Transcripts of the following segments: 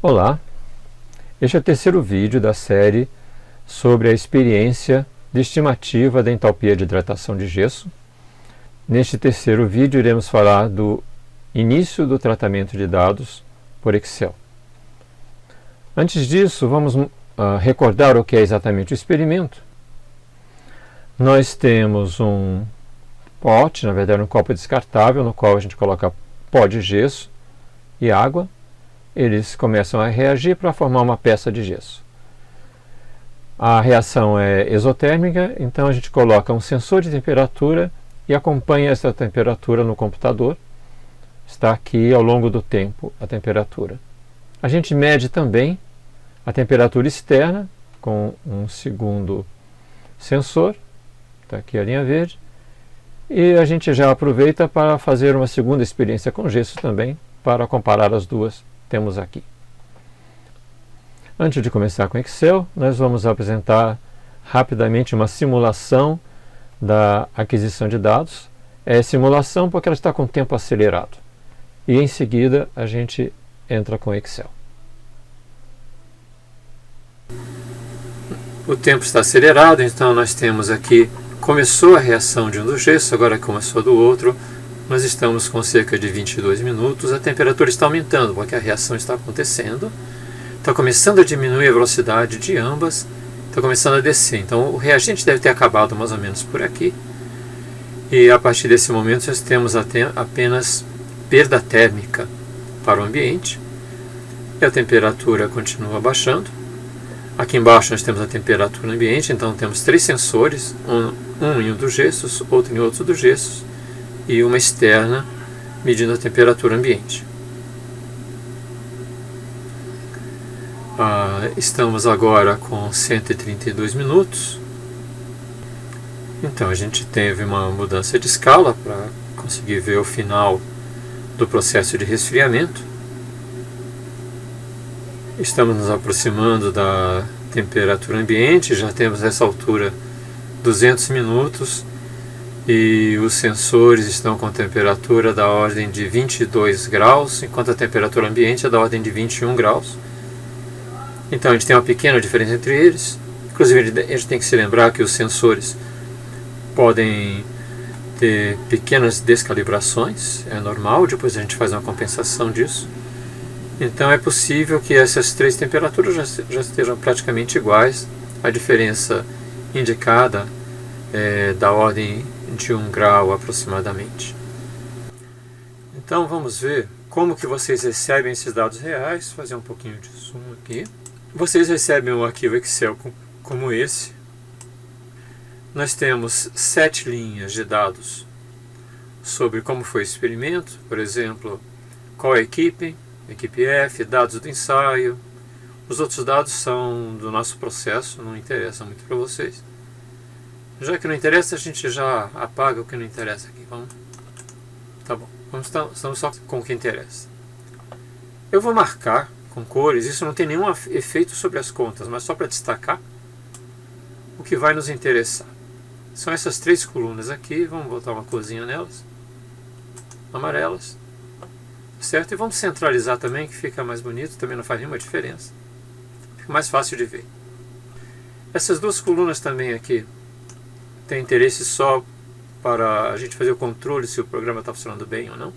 Olá, este é o terceiro vídeo da série sobre a experiência de estimativa da entalpia de hidratação de gesso. Neste terceiro vídeo iremos falar do início do tratamento de dados por Excel. Antes disso, vamos recordar o que é exatamente o experimento. Nós temos um pote, na verdade um copo descartável, no qual a gente coloca pó de gesso e água. Eles começam a reagir para formar uma peça de gesso. A reação é exotérmica, então a gente coloca um sensor de temperatura e acompanha essa temperatura no computador. Está aqui ao longo do tempo a temperatura. A gente mede também a temperatura externa com um segundo sensor, está aqui a linha verde, e a gente já aproveita para fazer uma segunda experiência com gesso também, para comparar as duas. Temos aqui. Antes de começar com Excel, nós vamos apresentar rapidamente uma simulação da aquisição de dados. É simulação porque ela está com o tempo acelerado. E em seguida a gente entra com Excel. O tempo está acelerado, então nós temos aqui, começou a reação de um dos gessos, agora começou do outro. Nós estamos com cerca de 22 minutos, a temperatura está aumentando, porque a reação está acontecendo. Está começando a diminuir a velocidade de ambas, está começando a descer. Então o reagente deve ter acabado mais ou menos por aqui. E a partir desse momento nós temos apenas perda térmica para o ambiente. E a temperatura continua baixando. Aqui embaixo nós temos a temperatura ambiente, então temos três sensores, um em um dos gessos, outro em outro dos gessos, e uma externa medindo a temperatura ambiente. Estamos agora com 132 minutos. Então a gente teve uma mudança de escala para conseguir ver o final do processo de resfriamento. Estamos nos aproximando da temperatura ambiente, já temos nessa altura 200 minutos. E os sensores estão com temperatura da ordem de 22 graus, enquanto a temperatura ambiente é da ordem de 21 graus. Então a gente tem uma pequena diferença entre eles. Inclusive a gente tem que se lembrar que os sensores podem ter pequenas descalibrações, é normal, depois a gente faz uma compensação disso. Então é possível que essas três temperaturas já estejam praticamente iguais. A diferença indicada é da ordem de 1 grau aproximadamente. Então vamos ver como que vocês recebem esses dados reais. Vou fazer um pouquinho de zoom aqui. Vocês recebem um arquivo Excel como esse. Nós temos 7 linhas de dados sobre como foi o experimento, por exemplo, qual é a equipe F, dados do ensaio. Os outros dados são do nosso processo, não interessa muito para vocês. Já que não interessa, a gente já apaga o que não interessa aqui. Tá bom, estamos só com o que interessa. Eu vou marcar com cores, isso não tem nenhum efeito sobre as contas, mas só para destacar o que vai nos interessar. São essas três colunas aqui, vamos botar uma corzinha nelas, amarelas, certo? E vamos centralizar também, que fica mais bonito, também não faz nenhuma diferença. Fica mais fácil de ver. Essas duas colunas também aqui, tem interesse só para a gente fazer o controle se o programa está funcionando bem ou não.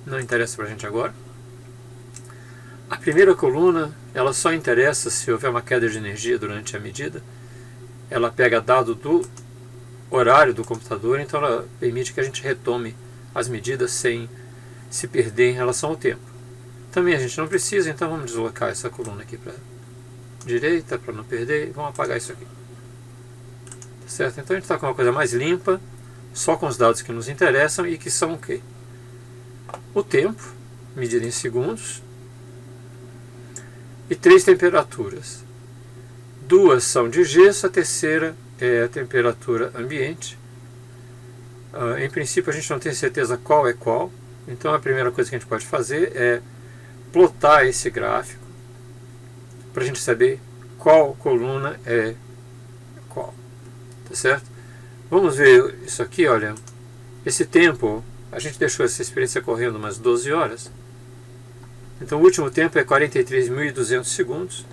Não interessa para a gente agora. A primeira coluna, ela só interessa se houver uma queda de energia durante a medida. Ela pega dado do horário do computador, então ela permite que a gente retome as medidas sem se perder em relação ao tempo. Também a gente não precisa, então vamos deslocar essa coluna aqui para a direita, para não perder, e vamos apagar isso aqui. Certo? Então a gente está com uma coisa mais limpa, só com os dados que nos interessam e que são o quê? O tempo, medido em segundos, e 3 temperaturas. 2 são de gesso, a terceira é a temperatura ambiente. Em princípio a gente não tem certeza qual é qual, então a primeira coisa que a gente pode fazer é plotar esse gráfico para a gente saber qual coluna é qual. Tá certo? Vamos ver isso aqui, olha. Esse tempo, a gente deixou essa experiência correndo umas 12 horas. Então o último tempo é 43.200 segundos,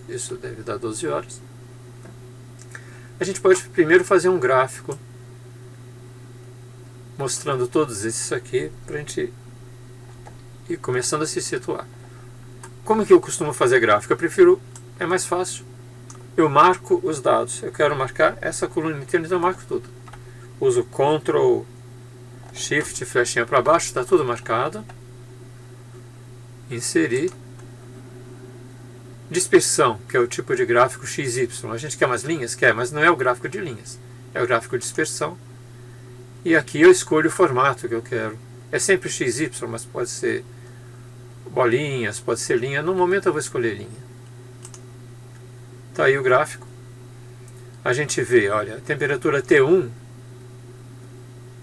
isso deve dar 12 horas. A gente pode primeiro fazer um gráfico mostrando todos esses aqui, para a gente ir começando a se situar. Como é que eu costumo fazer gráfico? Eu prefiro, é mais fácil, eu marco os dados. Eu quero marcar essa coluna inteira, então eu marco tudo. Uso Ctrl, Shift, flechinha para baixo, está tudo marcado. Inserir. Dispersão, que é o tipo de gráfico XY. A gente quer umas linhas? Quer, mas não é o gráfico de linhas. É o gráfico de dispersão. E aqui eu escolho o formato que eu quero. É sempre XY, mas pode ser bolinhas, pode ser linha. No momento eu vou escolher linha. Está aí o gráfico. A gente vê, olha, a temperatura T1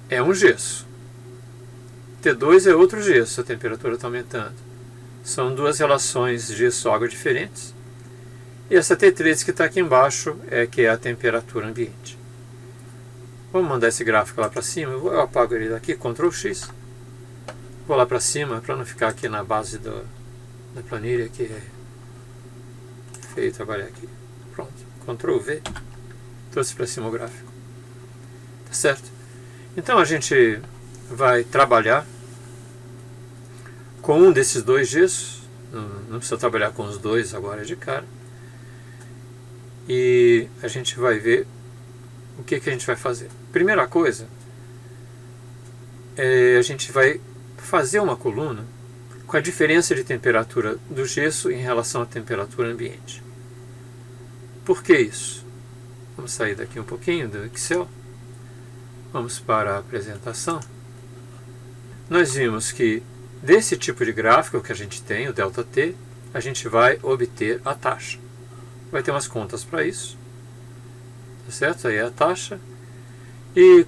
é um gesso. T2 é outro gesso, a temperatura está aumentando. São duas relações gesso-água diferentes. E essa T3 que está aqui embaixo é que é a temperatura ambiente. Vamos mandar esse gráfico lá para cima. Eu apago ele daqui, Ctrl X. Vou lá para cima para não ficar aqui na base da planilha, que é feio trabalhar aqui. Pronto, Ctrl V. Trouxe para cima o gráfico. Tá certo? Então a gente vai trabalhar com um desses dois gessos. Não precisa trabalhar com os dois agora de cara. E a gente vai ver o que a gente vai fazer. Primeira coisa, a gente vai fazer uma coluna com a diferença de temperatura do gesso em relação à temperatura ambiente. Por que isso? Vamos sair daqui um pouquinho do Excel. Vamos para a apresentação. Nós vimos que desse tipo de gráfico que a gente tem, o ΔT, a gente vai obter a taxa. Vai ter umas contas para isso. Tá certo? Aí é a taxa. E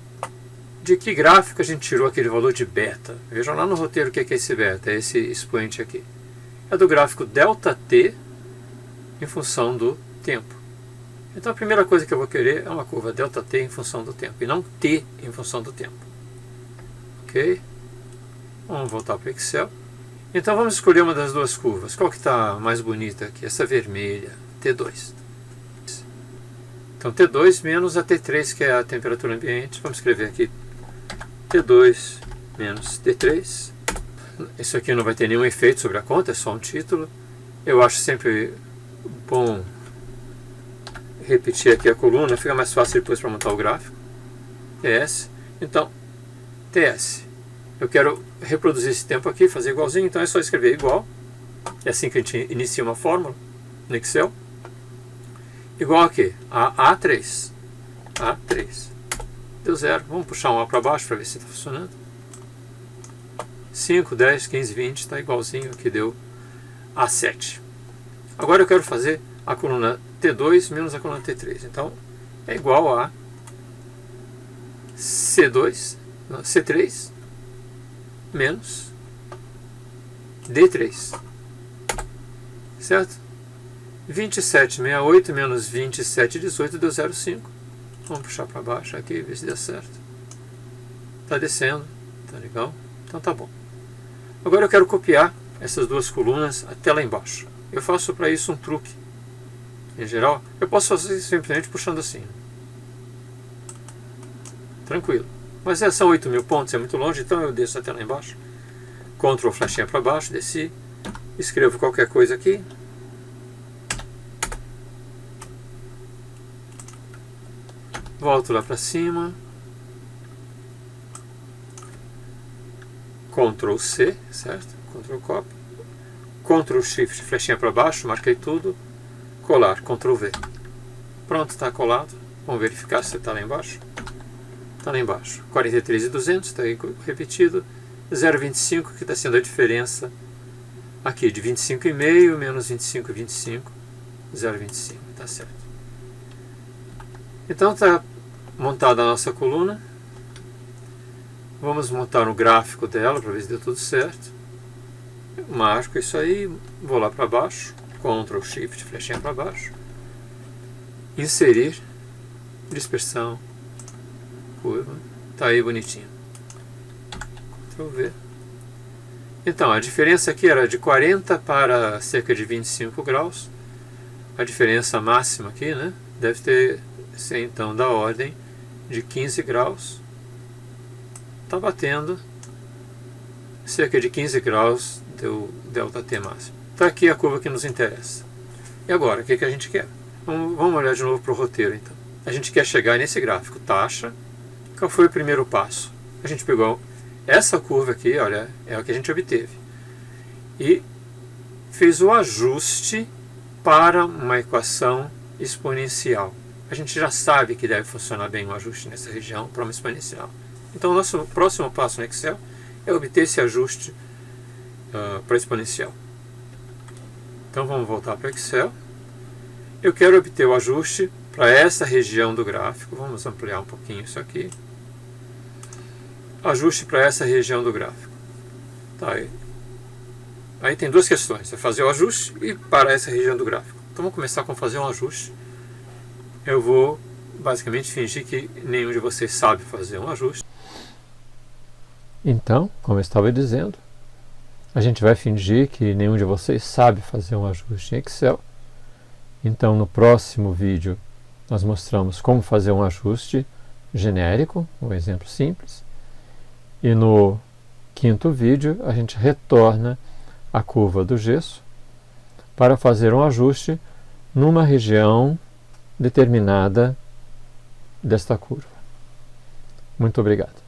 de que gráfico a gente tirou aquele valor de beta? Vejam lá no roteiro o que é esse beta, é esse expoente aqui. É do gráfico ΔT em função do tempo. Então a primeira coisa que eu vou querer é uma curva ΔT em função do tempo, e não T em função do tempo. Ok? Vamos voltar para o Excel. Então vamos escolher uma das duas curvas. Qual que está mais bonita aqui? Essa vermelha, T2. Então T2 menos a T3, que é a temperatura ambiente. Vamos escrever aqui T2 menos T3. Isso aqui não vai ter nenhum efeito sobre a conta, é só um título. Eu acho sempre bom repetir aqui a coluna, fica mais fácil depois para montar o gráfico. TS. Então, TS. Eu quero reproduzir esse tempo aqui, fazer igualzinho, então é só escrever igual. É assim que a gente inicia uma fórmula no Excel. Igual a quê? A A3. A3. Deu 0. Vamos puxar um A para baixo para ver se está funcionando. 5, 10, 15, 20. Está igualzinho ao que deu A7. Agora eu quero fazer a coluna T2 menos a coluna T3. Então, é igual a C3 menos D3. Certo? 27,68 menos 27,18 deu 0,5. Vamos puxar para baixo aqui, ver se deu certo. Está descendo. Tá legal? Então tá bom. Agora eu quero copiar essas duas colunas até lá embaixo. Eu faço para isso um truque. Em geral, eu posso fazer simplesmente puxando assim. Tranquilo. Mas são 8.000 pontos, é muito longe, então eu desço até lá embaixo. Ctrl flechinha para baixo, desci. Escrevo qualquer coisa aqui. Volto lá para cima. Ctrl C, certo? Ctrl Copy. Ctrl Shift, flechinha para baixo, marquei tudo. Colar, Ctrl V. Pronto, está colado. Vamos verificar se está lá embaixo. Está lá embaixo. 43.200, está aí repetido. 0,25, que está sendo a diferença aqui de 25,5 menos 25,25. 0,25, está certo. Então está montada a nossa coluna. Vamos montar um gráfico dela para ver se deu tudo certo. Marco isso aí, vou lá para baixo. Ctrl Shift, flechinha para baixo. Inserir. Dispersão. Curva. Tá aí bonitinho. Ctrl V. Então, a diferença aqui era de 40 para cerca de 25 graus. A diferença máxima aqui, né, deve ser então da ordem de 15 graus. Está batendo cerca de 15 graus deu ΔT máximo. Está aqui a curva que nos interessa. E agora, o que a gente quer? Vamos olhar de novo para o roteiro, então. A gente quer chegar nesse gráfico, taxa. Qual foi o primeiro passo? A gente pegou essa curva aqui, olha, é o que a gente obteve. E fez o ajuste para uma equação exponencial. A gente já sabe que deve funcionar bem um ajuste nessa região para uma exponencial. Então, o nosso próximo passo no Excel é obter esse ajuste para exponencial. Então, vamos voltar para o Excel. Eu quero obter o ajuste para essa região do gráfico. Vamos ampliar um pouquinho isso aqui. Ajuste para essa região do gráfico. Tá aí. Aí tem duas questões, é fazer o ajuste e para essa região do gráfico. Então vamos começar com fazer um ajuste. Eu vou basicamente fingir que nenhum de vocês sabe fazer um ajuste. Então, como eu estava dizendo, a gente vai fingir que nenhum de vocês sabe fazer um ajuste em Excel. Então no próximo vídeo nós mostramos como fazer um ajuste genérico, um exemplo simples. E no quinto vídeo a gente retorna a curva do gesso para fazer um ajuste numa região determinada desta curva. Muito obrigado.